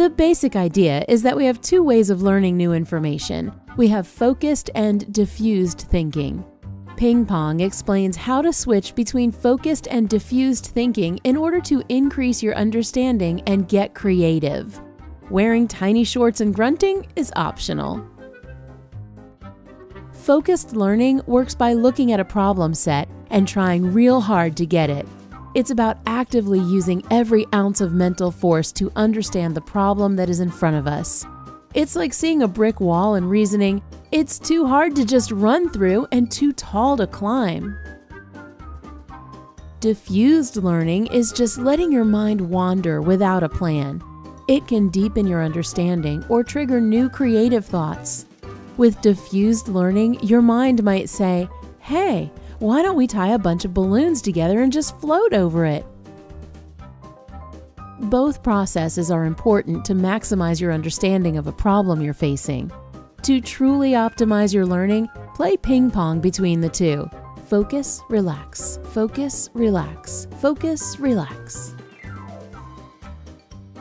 The basic idea is that we have two ways of learning new information. We have focused and diffused thinking. Ping pong explains how to switch between focused and diffused thinking in order to increase your understanding and get creative. Wearing tiny shorts and grunting is optional. Focused learning works by looking at a problem set and trying real hard to get it. It's about actively using every ounce of mental force to understand the problem that is in front of us. It's like seeing a brick wall and reasoning, it's too hard to just run through and too tall to climb. Diffused learning is just letting your mind wander without a plan. It can deepen your understanding or trigger new creative thoughts. With diffused learning, your mind might say, "Hey, why don't we tie a bunch of balloons together and just float over it?" Both processes are important to maximize your understanding of a problem you're facing. To truly optimize your learning, play ping pong between the two. Focus, relax, focus, relax, focus, relax.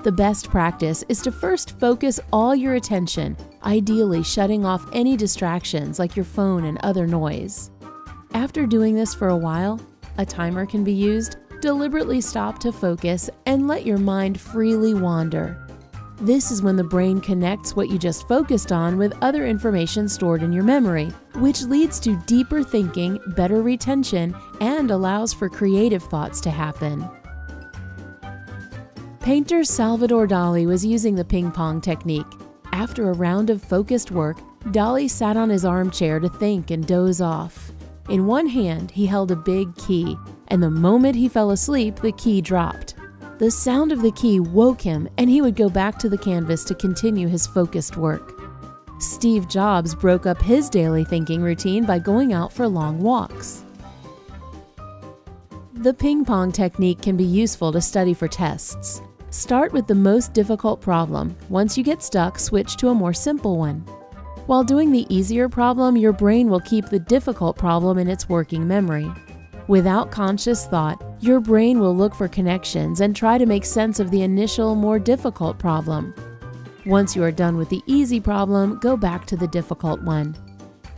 The best practice is to first focus all your attention, ideally shutting off any distractions like your phone and other noise. After doing this for a while, a timer can be used. Deliberately stop to focus and let your mind freely wander. This is when the brain connects what you just focused on with other information stored in your memory, which leads to deeper thinking, better retention, and allows for creative thoughts to happen. Painter Salvador Dali was using the ping pong technique. After a round of focused work, Dali sat on his armchair to think and doze off. In one hand, he held a big key, and the moment he fell asleep, the key dropped. The sound of the key woke him, and he would go back to the canvas to continue his focused work. Steve Jobs broke up his daily thinking routine by going out for long walks. The ping pong technique can be useful to study for tests. Start with the most difficult problem. Once you get stuck, switch to a more simple one. While doing the easier problem, your brain will keep the difficult problem in its working memory. Without conscious thought, your brain will look for connections and try to make sense of the initial, more difficult problem. Once you are done with the easy problem, go back to the difficult one.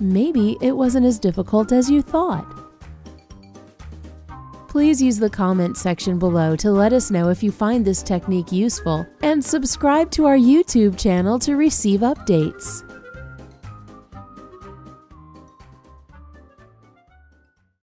Maybe it wasn't as difficult as you thought. Please use the comment section below to let us know if you find this technique useful, and subscribe to our YouTube channel to receive updates.